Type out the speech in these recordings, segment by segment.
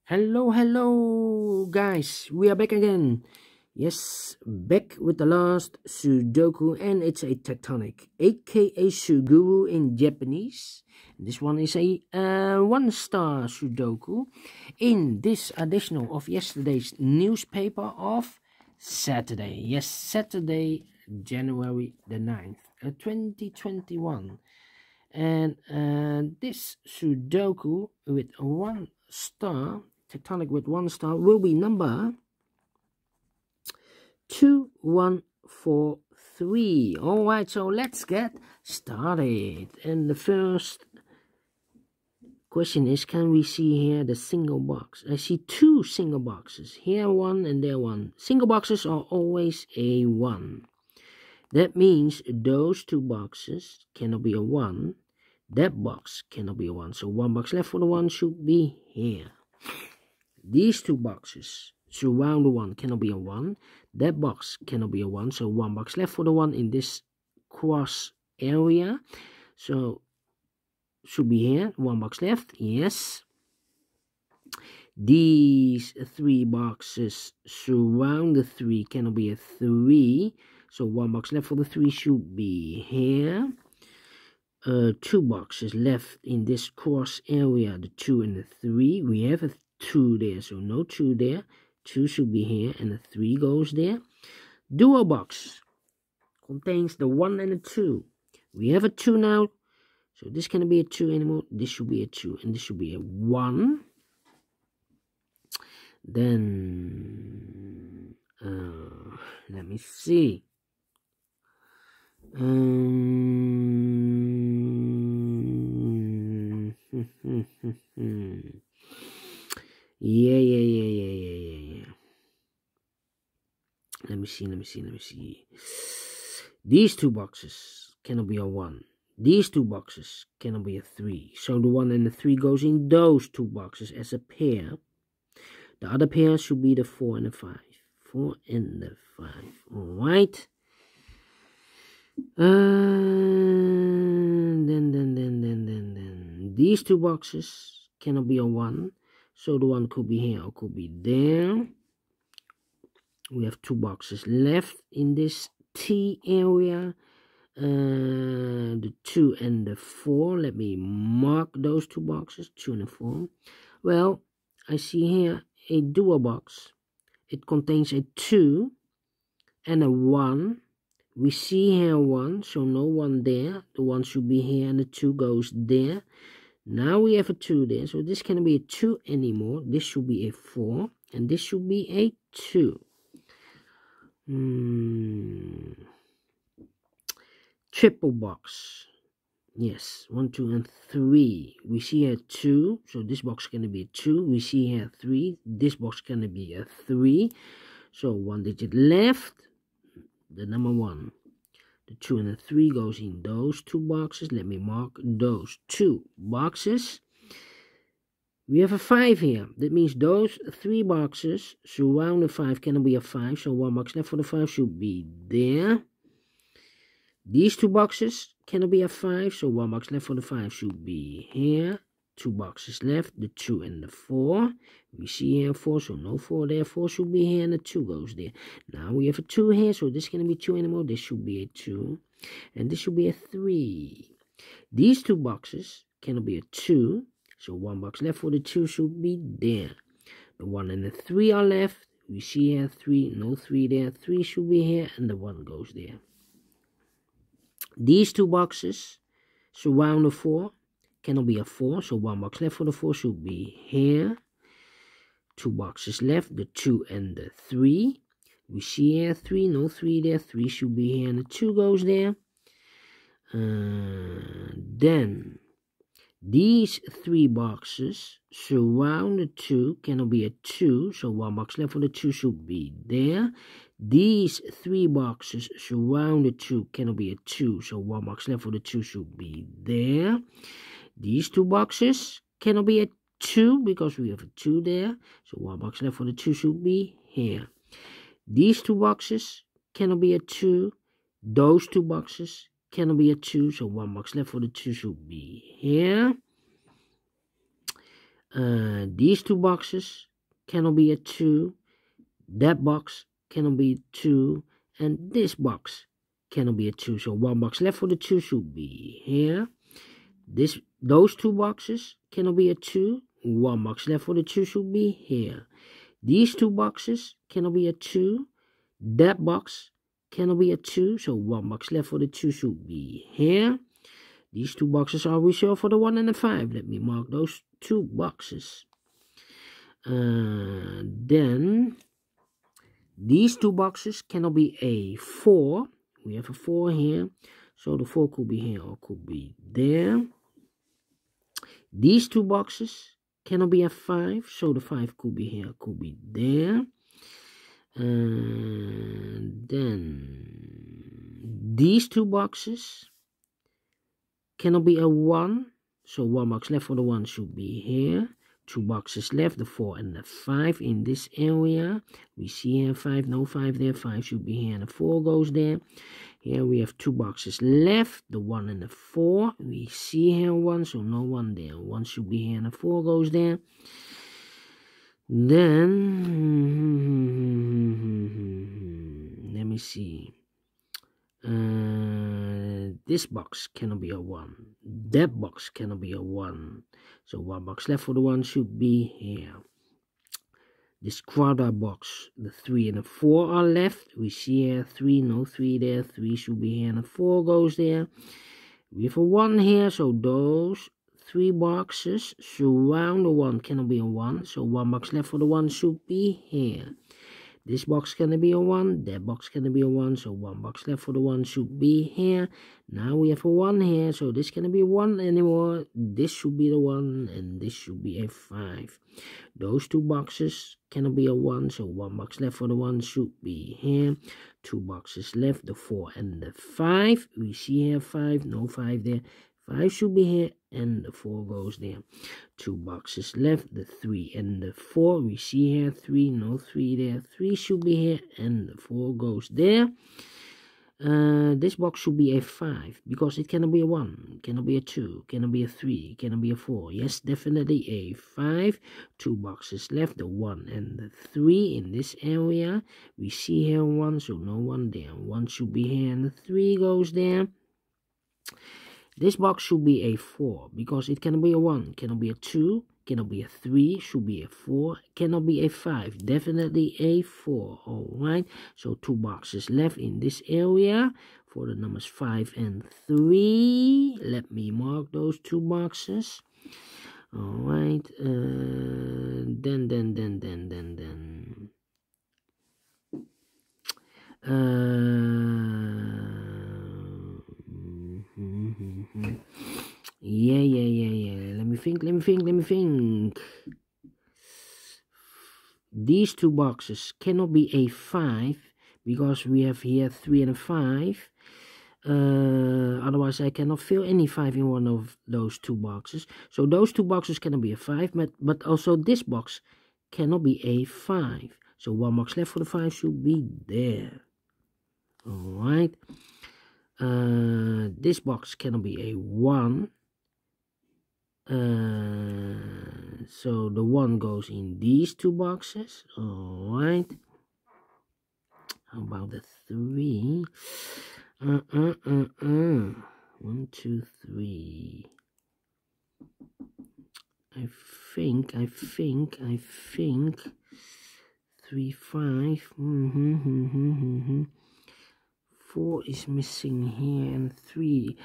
Hello guys, we are back again. Yes, back with the last Sudoku, and it's a Tectonic, a.k.a. Suguru in Japanese. This one is a 1-star Sudoku in this additional of yesterday's newspaper of Saturday. Yes, Saturday, January the 9th, 2021. And this Sudoku with 1 star, Tectonic with 1 star, will be number 2143. Alright, so let's get started. And the first question is, can we see here the single box? I see 2 single boxes. Here 1 and there 1. Single boxes are always a 1. That means those 2 boxes cannot be a 1. That box cannot be a 1. So 1 box left for the 1 should be here. These 2 boxes surround the 1 cannot be a 1. That box cannot be a 1. So 1 box left for the 1 in this cross area. So should be here. 1 box left. Yes. These 3 boxes surround the 3 cannot be a 3. So 1 box left for the 3 should be here. 2 boxes left in this cross area, the 2 and the 3. We have a 2 there, so no 2 there. 2 should be here, and the 3 goes there. Dual box contains the 1 and the 2. We have a 2 now, so this cannot be a 2 anymore. This should be a 2, and this should be a 1. Then, let me see. Yeah. Let me see. These 2 boxes cannot be a 1. These 2 boxes cannot be a 3. So the 1 and the 3 goes in those 2 boxes as a pair. The other pair should be the 4 and the 5. 4 and the 5. Alright. Then these 2 boxes cannot be a 1. So the 1 could be here or could be there. We have 2 boxes left in this T area. The 2 and the 4. Let me mark those 2 boxes, 2 and 4. Well, I see here a dual box. It contains a 2 and a 1. We see here 1, so no 1 there. The 1 should be here and the 2 goes there. Now we have a 2 there, so this cannot be a 2 anymore. This should be a 4, and this should be a 2. Triple box. Yes, 1, 2, and 3. We see here 2, so this box can be a 2. We see here 3. This box can be a 3. So 1 digit left. The number 1. The 2 and the 3 goes in those 2 boxes. Let me mark those 2 boxes. We have a 5 here. That means those 3 boxes surround the 5 cannot be a 5. So 1 box left for the 5 should be there. These 2 boxes cannot be a 5. So 1 box left for the 5 should be here. 2 boxes left. The 2 and the 4. We see here 4. So no 4 there. 4 should be here and the 2 goes there. Now we have a 2 here. So this cannot be 2 anymore. This should be a 2. And this should be a 3. These 2 boxes cannot be a 2. So 1 box left for the 2 should be there. The 1 and the 3 are left. We see here 3. No 3 there. 3 should be here. And the 1 goes there. These 2 boxes surround the 4. Cannot be a 4. So 1 box left for the 4 should be here. 2 boxes left. The 2 and the 3. We see here 3. No 3 there. 3 should be here. And the 2 goes there. Then these 3 boxes surround the 2. Cannot be a 2. So 1 box left for the 2 should be there. These 3 boxes surround the 2. Cannot be a 2. So 1 box left for the 2 should be there. These 2 boxes cannot be a 2 because we have a 2 there. So 1 box left for the 2 should be here. These 2 boxes cannot be a 2. Those 2 boxes cannot be a 2. So 1 box left for the 2 should be here. These two boxes cannot be a 2. That box cannot be 2. And this box cannot be a 2. So one box left for the 2 should be here. Those two boxes cannot be a 2. One box left for the 2 should be here. These two boxes cannot be a 2. That box cannot be a 2. So one box left for the 2 should be here. These two boxes are reserved for the 1 and the 5. Let me mark those two boxes. Then these two boxes cannot be a 4. We have a 4 here. So the 4 could be here or could be there. These two boxes cannot be a 5. So the 5 could be here, could be there. Then these two boxes cannot be a 1. So one box left for the 1 should be here. Two boxes left, the 4 and the 5 in this area. We see here 5, no 5 there. 5 should be here and the 4 goes there. Here we have two boxes left, the 1 and the 4. We see here 1, so no 1 there. 1 should be here and the 4 goes there. Then, let me see. This box cannot be a 1. That box cannot be a 1. So one box left for the 1 should be here. This quarter box, the 3 and the 4 are left. We see here 3, no 3 there. 3 should be here and the 4 goes there. We have a 1 here, so those 3 boxes surround the 1 cannot be a 1. So one box left for the 1 should be here. This box cannot be a 1, that box cannot be a 1, so one box left for the 1 should be here. Now we have a 1 here, so this cannot be a 1 anymore. This should be the 1, and this should be a 5. Those two boxes cannot be a 1, so one box left for the 1 should be here. Two boxes left, the 4 and the 5. We see here 5, no 5 there. 5 should be here, and the 4 goes there. Two boxes left, the 3 and the 4. We see here 3, no 3 there. 3 should be here, and the 4 goes there. This box should be a 5, because it cannot be a 1, cannot be a 2, cannot be a 3, cannot be a 4. Yes, definitely a 5. Two boxes left, the 1 and the 3 in this area. We see here 1, so no 1 there. 1 should be here, and the 3 goes there. This box should be a 4, because it cannot be a 1, cannot be a 2, cannot be a 3, should be a 4, cannot be a 5, definitely a 4. Alright, so two boxes left in this area for the numbers 5 and 3. Let me mark those two boxes. Alright, then. Yeah. Let me think. These two boxes cannot be a 5, because we have here 3 and a 5. Otherwise I cannot fill any 5 in one of those two boxes. So those two boxes cannot be a 5, but also this box cannot be a 5. So one box left for the 5 should be there. Alright. This box cannot be a 1. So the 1 goes in these two boxes. Alright. How about the 3? 1, 2, 3. I think 3, 5. 4 is missing here, and 3.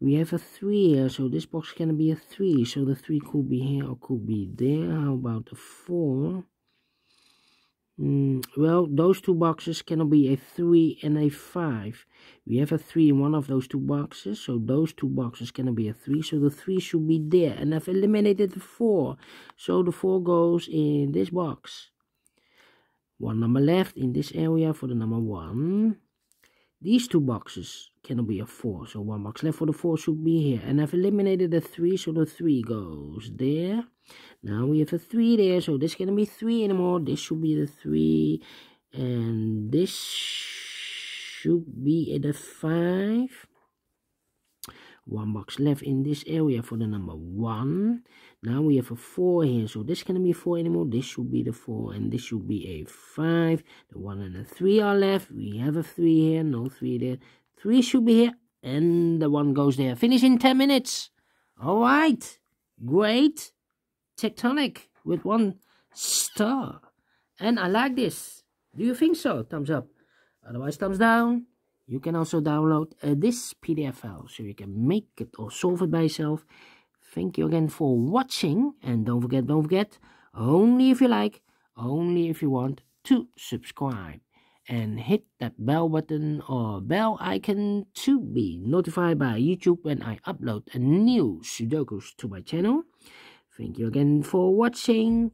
We have a 3 here, so this box can be a 3. So the 3 could be here or could be there. How about the 4? Well, those two boxes cannot be a 3 and a 5. We have a 3 in one of those two boxes, so those two boxes cannot be a 3. So the 3 should be there, and I've eliminated the 4. So the 4 goes in this box. One number left in this area for the number 1. These two boxes cannot be a 4, so one box left for the 4 should be here. And I've eliminated the 3, so the 3 goes there. Now we have a 3 there, so this cannot be 3 anymore. This should be the 3, and this should be the 5. One box left in this area for the number 1. Now we have a 4 here, so this cannot be 4 anymore. This should be the 4, and this should be a 5. The 1 and the 3 are left. We have a 3 here, no 3 there. 3 should be here, and the 1 goes there. Finish in 10 minutes. All right, great. Tectonic with 1 star, and I like this. Do you think so? Thumbs up. Otherwise, thumbs down. You can also download this PDF file so you can make it or solve it by yourself. Thank you again for watching, and don't forget, only if you like, only if you want, to subscribe and hit that bell button or bell icon to be notified by YouTube when I upload a new Sudokus to my channel. Thank you again for watching.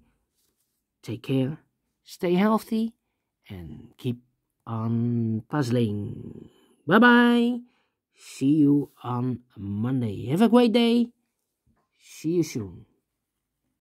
Take care, stay healthy, and keep on puzzling. Bye bye. See you on Monday. Have a great day. See you soon.